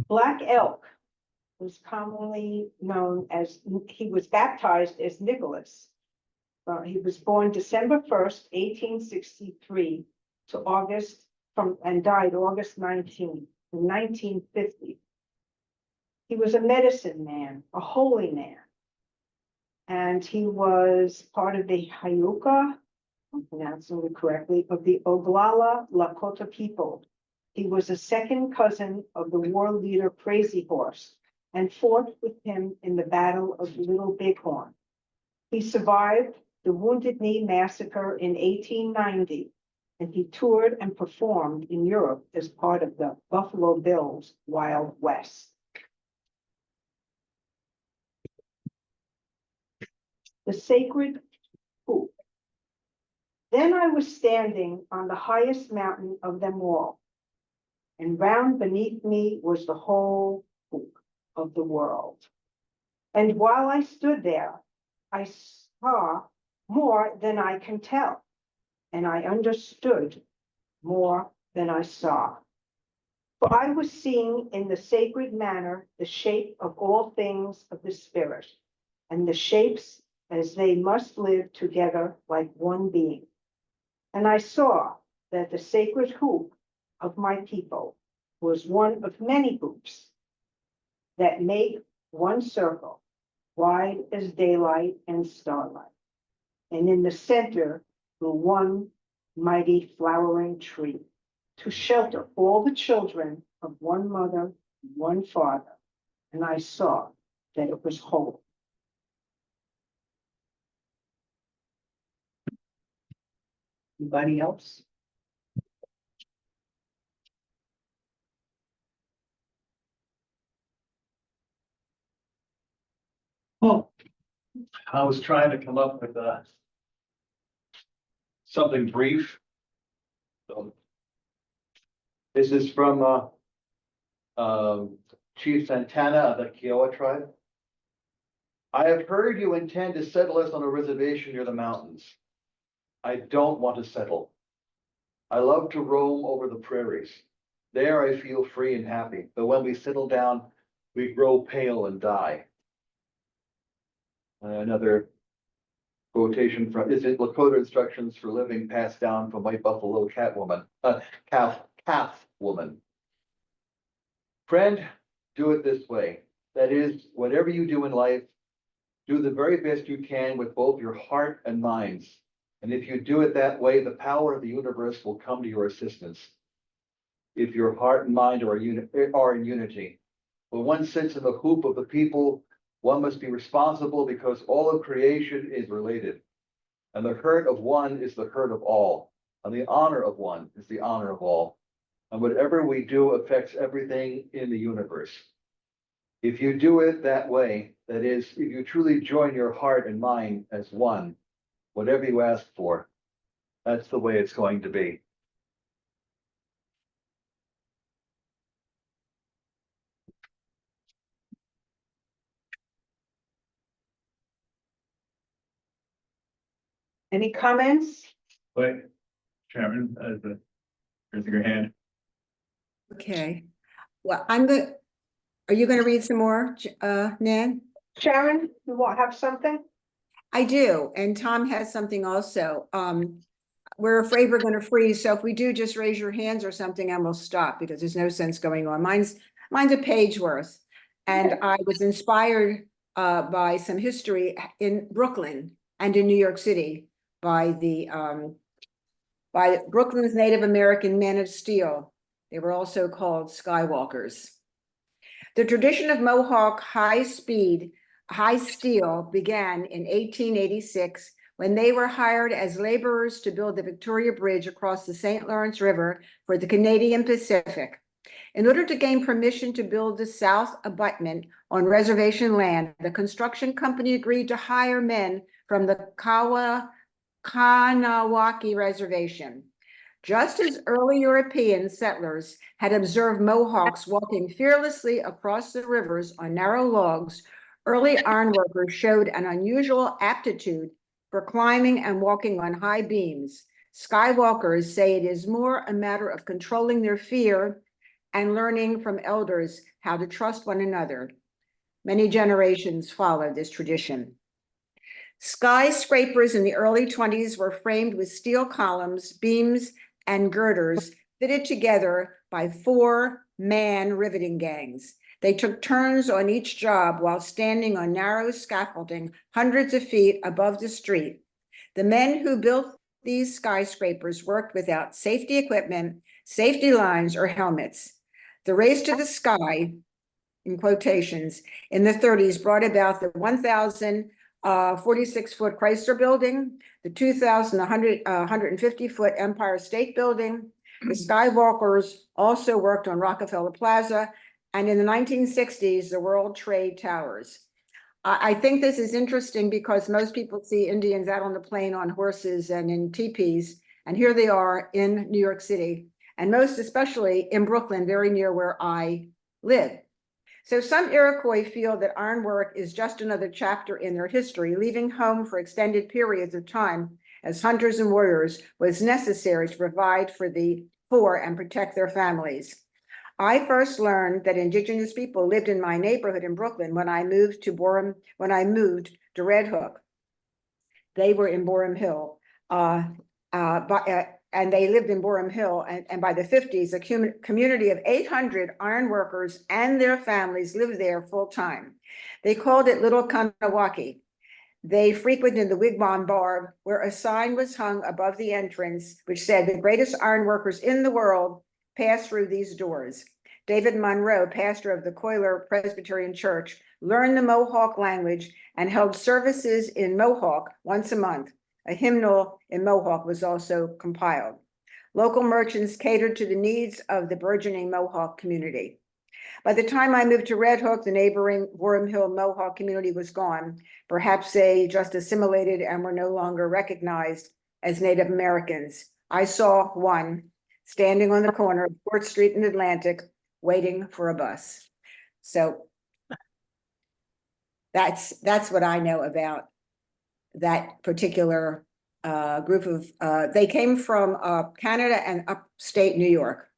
Black Elk was commonly known as, he was baptized as Nicholas. He was born December 1st, 1863 to August and died August 19th, in 1950. He was a medicine man, a holy man. And he was part of the Hayuka, I'm pronouncing it correctly, of the Oglala Lakota people. He was a second cousin of the war leader Crazy Horse and fought with him in the Battle of Little Bighorn. He survived the Wounded Knee Massacre in 1890, and he toured and performed in Europe as part of the Buffalo Bills Wild West. The sacred hoop. Then I was standing on the highest mountain of them all, and round beneath me was the whole hoop of the world. And while I stood there, I saw more than I can tell, and I understood more than I saw. For I was seeing in the sacred manner the shape of all things of the spirit, and the shapes as they must live together like one being. And I saw that the sacred hoop of my people was one of many hoops that make one circle, wide as daylight and starlight. And in the center grew one mighty flowering tree to shelter all the children of one mother, one father. And I saw that it was whole. Anybody else? Well, I was trying to come up with something brief. So, this is from Chief Santana of the Kiowa tribe. I have heard you intend to settle us on a reservation near the mountains. I don't want to settle. I love to roam over the prairies. There I feel free and happy, but when we settle down, we grow pale and die. Another quotation from, is it Lakota instructions for living passed down from White Buffalo calf woman. Friend, do it this way. That is, whatever you do in life, do the very best you can with both your heart and minds. And if you do it that way, the power of the universe will come to your assistance. If your heart and mind are in unity. When one sits in the hoop of the people, one must be responsible because all of creation is related. And the hurt of one is the hurt of all. And the honor of one is the honor of all. And whatever we do affects everything in the universe. If you do it that way, that is, if you truly join your heart and mind as one, whatever you ask for, that's the way it's going to be. Any comments? Wait, Chairman, raising your hand. Okay, well, are you gonna read some more, Nan? Sharon, you want have something? I do, and Tom has something also. We're afraid we're gonna freeze, so if we do, just raise your hands or something and we'll stop because there's no sense going on. Mine's a page worth. And I was inspired by some history in Brooklyn and in New York City by Brooklyn's Native American men of steel. They were also called Skywalkers. The tradition of Mohawk high steel began in 1886 when they were hired as laborers to build the Victoria Bridge across the St. Lawrence River for the Canadian Pacific. In order to gain permission to build the south abutment on reservation land, the construction company agreed to hire men from the Kanawaki Reservation. Just as early European settlers had observed Mohawks walking fearlessly across the rivers on narrow logs, early ironworkers showed an unusual aptitude for climbing and walking on high beams. Skywalkers say it is more a matter of controlling their fear and learning from elders how to trust one another. Many generations followed this tradition. Skyscrapers in the early 20s were framed with steel columns, beams, and girders fitted together by 4-man riveting gangs. They took turns on each job while standing on narrow scaffolding hundreds of feet above the street. The men who built these skyscrapers worked without safety equipment, safety lines, or helmets. The race to the sky, in quotations, in the 30s brought about the 1,046-foot Chrysler Building, the 2,150-foot Empire State Building. The Skywalkers also worked on Rockefeller Plaza, and in the 1960s, the World Trade Towers. I think this is interesting because most people see Indians out on the plain on horses and in teepees, and here they are in New York City, and most especially in Brooklyn, very near where I live. So some Iroquois feel that ironwork is just another chapter in their history. Leaving home for extended periods of time as hunters and warriors was necessary to provide for and protect their families. I first learned that Indigenous people lived in my neighborhood in Brooklyn when I moved to Red Hook. They were in Borum Hill, and they lived in Borum Hill. And by the 50s, a community of 800 iron workers and their families lived there full time. They called it Little Kanawaki. They frequented the Wigwam Bar, where a sign was hung above the entrance, which said, "The greatest iron workers in the world pass through these doors." David Monroe, pastor of the Coiler Presbyterian Church, learned the Mohawk language and held services in Mohawk once a month. A hymnal in Mohawk was also compiled. Local merchants catered to the needs of the burgeoning Mohawk community. By the time I moved to Red Hook, the neighboring Borum Hill Mohawk community was gone. Perhaps they just assimilated and were no longer recognized as Native Americans. I saw one standing on the corner of Court Street in Atlantic, waiting for a bus. So that's what I know about that particular group of, they came from Canada and upstate New York.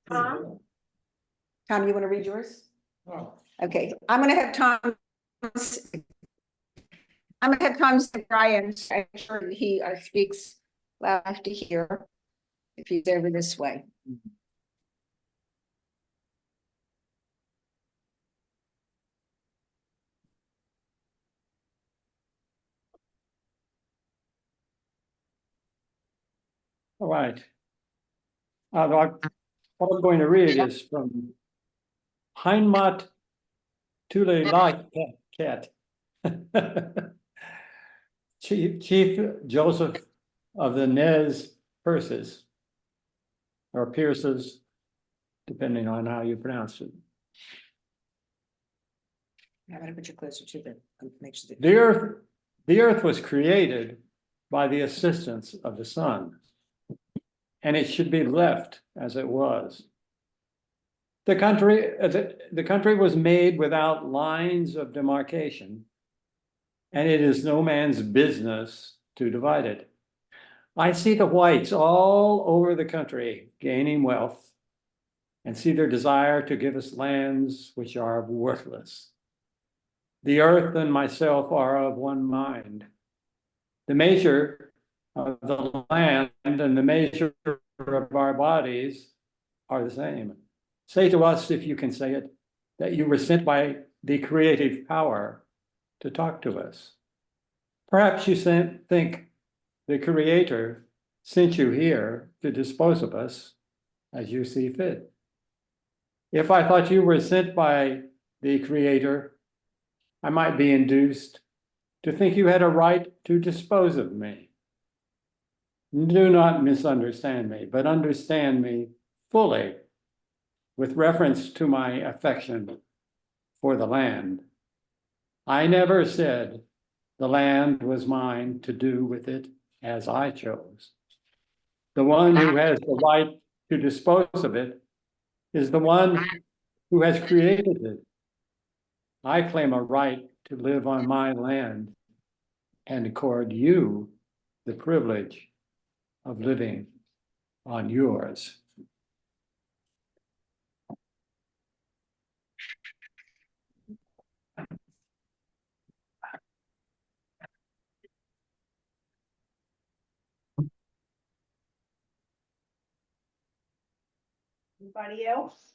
Tom, you want to read yours? Oh. Okay, I'm going to have Tom say Brian. I'm sure that he speaks loud to hear if he's over this way. All right. What I'm going to read is from Heimat Tule Cat. Chief Joseph of the Nez Perces, or Pierces, depending on how you pronounce it. I'm going to put you closer to the make sure The earth was created by the assistance of the sun, and it should be left as it was. The country was made without lines of demarcation, and it is no man's business to divide it. I see the whites all over the country gaining wealth, and see their desire to give us lands which are worthless. The earth and myself are of one mind. The measure of the land and the measure of our bodies are the same. Say to us, if you can say it, that you were sent by the creative power to talk to us. Perhaps you think the Creator sent you here to dispose of us as you see fit. If I thought you were sent by the Creator, I might be induced to think you had a right to dispose of me. Do not misunderstand me, but understand me fully with reference to my affection for the land. I never said the land was mine to do with it as I chose. The one who has the right to dispose of it is the one who has created it. I claim a right to live on my land and accord you the privilege of living on yours. Anybody else?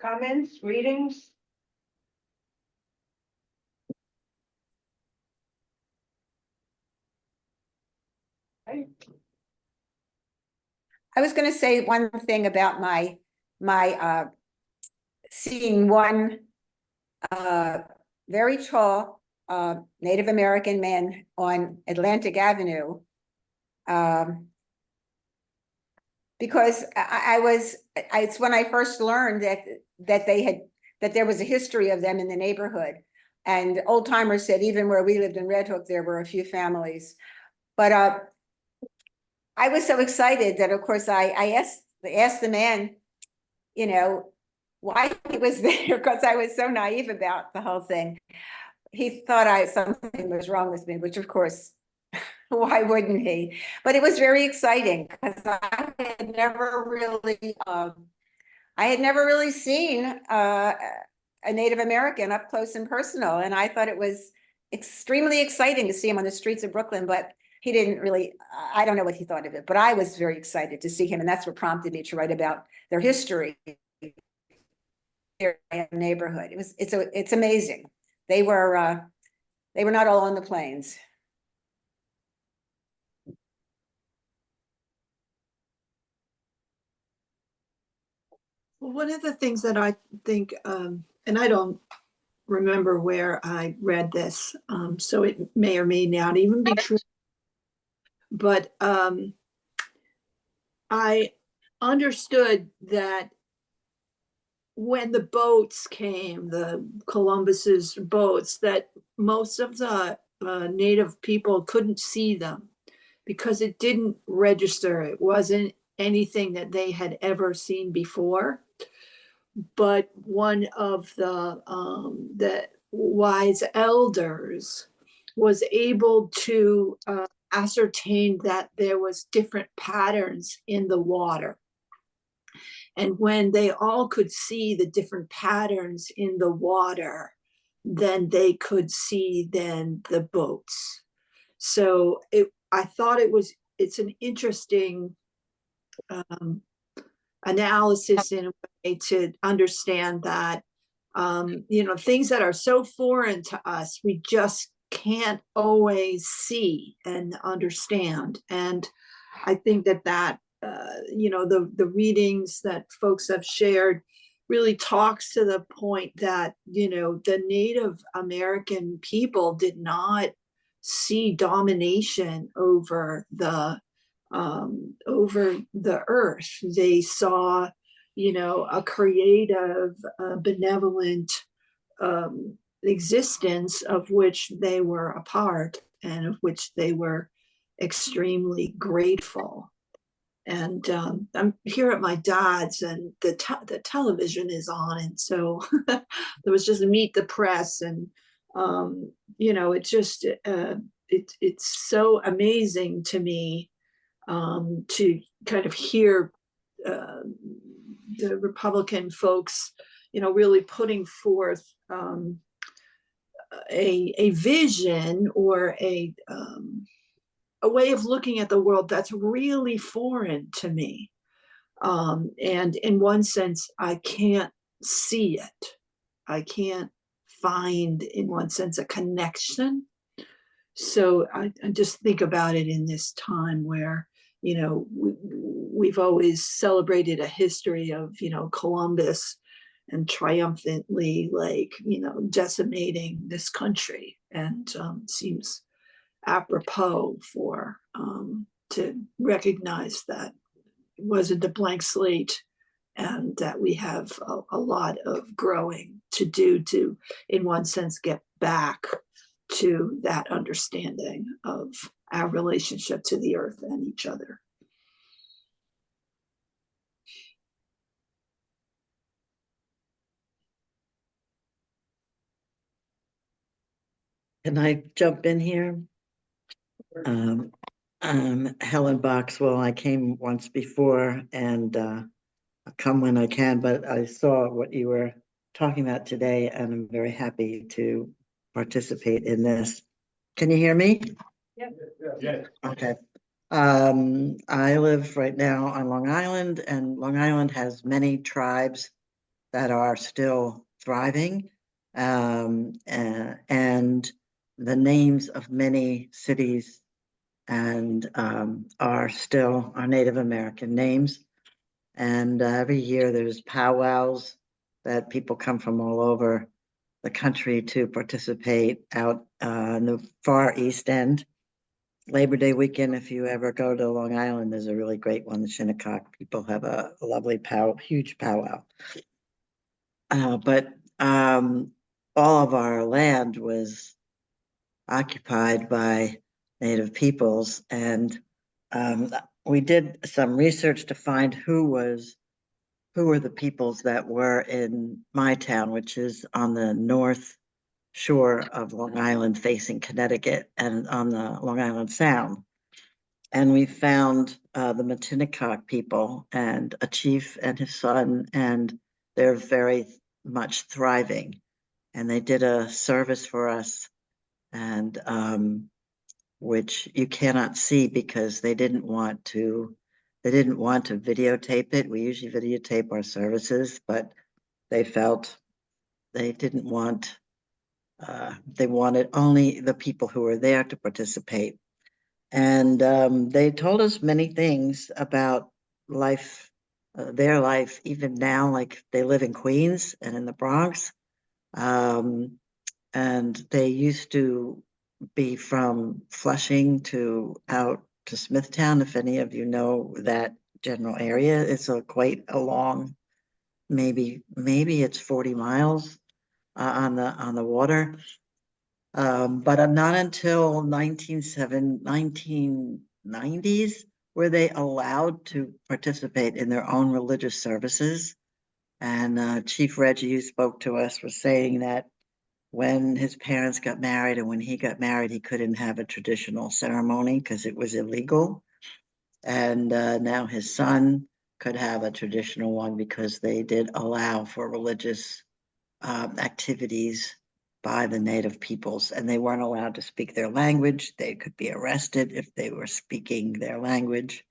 Comments, readings? Okay. I was gonna say one thing about my seeing one very tall Native American man on Atlantic Avenue. Because it's when I first learned that there was a history of them in the neighborhood. And old timers said even where we lived in Red Hook, there were a few families. But I was so excited that, of course, I asked the man, you know, why he was there, because I was so naive about the whole thing. He thought something was wrong with me, which of course, why wouldn't he? But it was very exciting because I had never really seen a Native American up close and personal, and I thought it was extremely exciting to see him on the streets of Brooklyn. But he didn't really. I don't know what he thought of it, but I was very excited to see him, and that's what prompted me to write about their history, their neighborhood. It's amazing. They were not all on the plains. Well, one of the things that I think, and I don't remember where I read this, so it may or may not even be true, but I understood that when the boats came, the Columbus's boats, that most of the native people couldn't see them because it didn't register. It wasn't anything that they had ever seen before. But one of the wise elders was able to ascertain that there was different patterns in the water. And when they all could see the different patterns in the water, then they could see then the boats. So I thought it's an interesting analysis in a way to understand that, things that are so foreign to us, we just can't always see and understand. And I think that the readings that folks have shared really talks to the point that, the Native American people did not see domination over the earth. They saw, a creative, benevolent existence of which they were a part and of which they were extremely grateful. And I'm here at my dad's, and the television is on, and so there was just Meet the Press, and it just it's so amazing to me to kind of hear the Republican folks, really putting forth a vision or a way of looking at the world that's really foreign to me. And in one sense, I can't see it. I can't find, in one sense, a connection. So I just think about it in this time where, we've always celebrated a history of, Columbus and triumphantly, decimating this country. And seems apropos for to recognize that it wasn't a blank slate, and that we have a lot of growing to do to, in one sense, get back to that understanding of our relationship to the earth and each other. Can I jump in here? Helen Boxwell, I came once before and I'll come when I can, but I saw what you were talking about today and I'm very happy to participate in this. Can you hear me? Yeah. Okay. I live right now on Long Island, and Long Island has many tribes that are still thriving. And the names of many cities and are still our Native American names. And every year there's powwows that people come from all over the country to participate out in the far East End. Labor Day weekend, if you ever go to Long Island, there's a really great one. The Shinnecock people have a lovely huge powwow. But all of our land was occupied by Native peoples, and we did some research to find who were the peoples that were in my town, which is on the north shore of Long Island facing Connecticut and on the Long Island Sound. And we found the Matinecock people and a chief and his son, and they're very much thriving. And they did a service for us, and which you cannot see because they didn't want to videotape it. We usually videotape our services, but they felt they didn't want, they wanted only the people who were there to participate. And they told us many things about life, their life, even now, like they live in Queens and in the Bronx. And they used to be from Flushing to out to Smithtown, if any of you know that general area. It's quite a long, maybe it's 40 miles on the water. But not until 1990s were they allowed to participate in their own religious services. And Chief Reggie, who spoke to us, was saying that when his parents got married and when he got married, he couldn't have a traditional ceremony because it was illegal. And now his son could have a traditional one because they did allow for religious activities by the Native peoples, and they weren't allowed to speak their language. They could be arrested if they were speaking their language.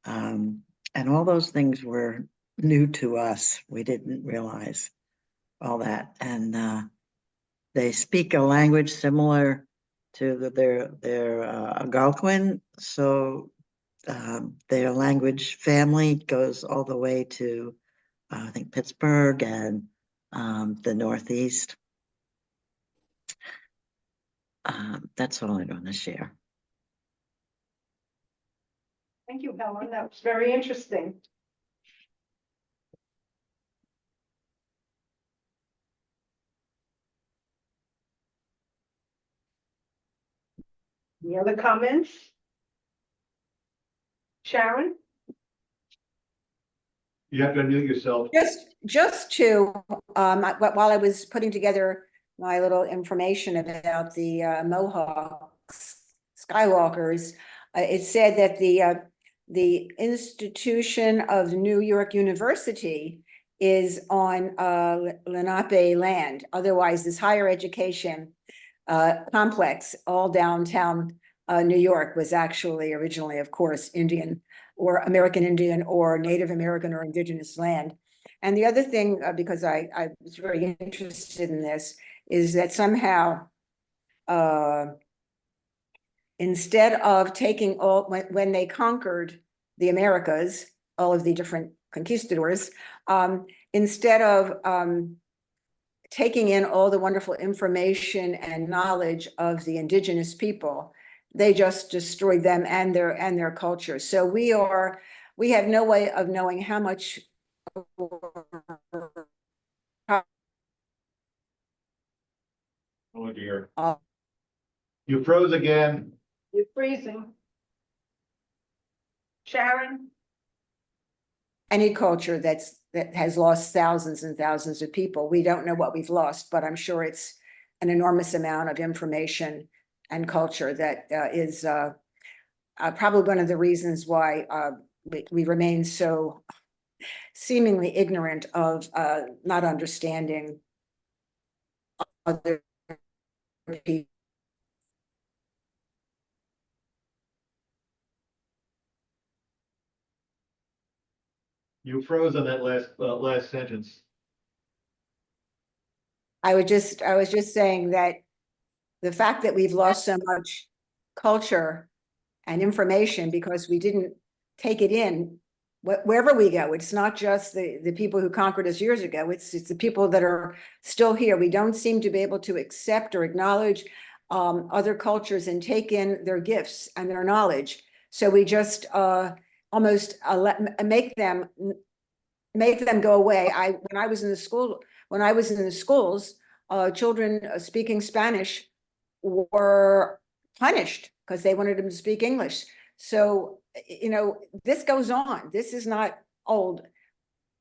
And all those things were new to us. We didn't realize all that. And they speak a language similar to their Algonquin. So their language family goes all the way to, I think, Pittsburgh and the Northeast. That's all I want to share. Thank you, Helen. That was very interesting. Any other comments? Sharon? You have to unmute yourself. Just to, while I was putting together my little information about the Mohawks Skywalkers, it said that the institution of New York University is on Lenape land. Otherwise, this higher education complex all downtown New York was actually originally, of course, Indian or American Indian or Native American or Indigenous land. And the other thing, because I was very interested in this, is that somehow instead of taking all, when they conquered the Americas, all of the different conquistadors, instead of taking in all the wonderful information and knowledge of the indigenous people, they just destroyed them and their culture. So we have no way of knowing how much Oh dear. You froze again. You're freezing. Sharon? any culture that has lost thousands and thousands of people. We don't know what we've lost, but I'm sure it's an enormous amount of information and culture that is probably one of the reasons why we remain so seemingly ignorant of not understanding other people. You froze on that last sentence. I was just saying that the fact that we've lost so much culture and information because we didn't take it in wherever we go. It's not just the people who conquered us years ago. It's the people that are still here. We don't seem to be able to accept or acknowledge other cultures and take in their gifts and their knowledge. So we just almost make them go away. When I was in the schools, children speaking Spanish were punished because they wanted them to speak English. So, this goes on. This is not old.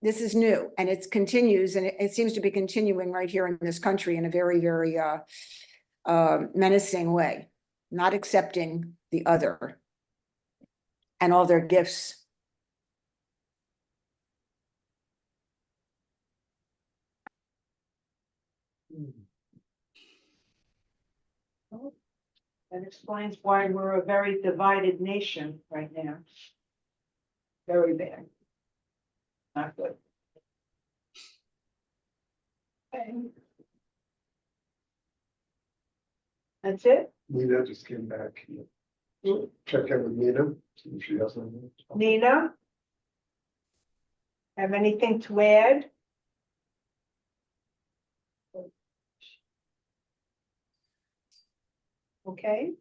This is new, and it continues, and it seems to be continuing right here in this country in a very, very menacing way, not accepting the other and all their gifts. That explains why we're a very divided nation right now. Very bad. Not good. Okay. That's it? Nina just came back. Check in with Nina, see if she has anything. Nina? Have anything to add? Okay.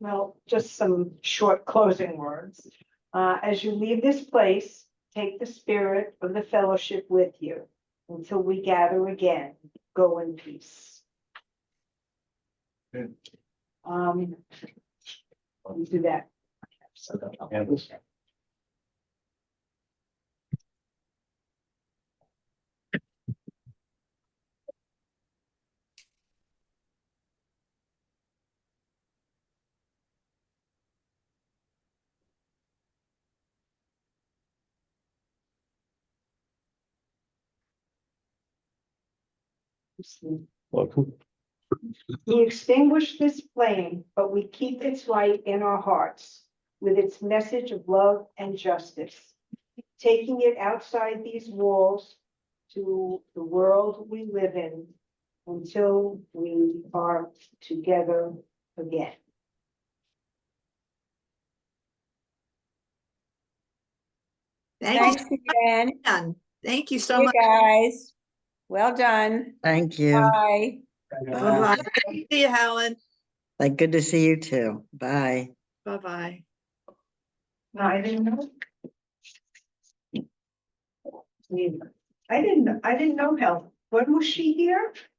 Well, just some short closing words. As you leave this place, take the spirit of the fellowship with you until we gather again. Go in peace. Good. We do that. Welcome. We extinguish this flame, but we keep its light in our hearts with its message of love and justice, taking it outside these walls to the world we live in until we are together again. Thanks again. Ann. Thank you so You much. guys. Well done. Thank you. Bye. Bye-bye. See you, Helen. Like, good to see you too. Bye. Bye-bye. No, I didn't know. Neither. I didn't know Helen. When was she here?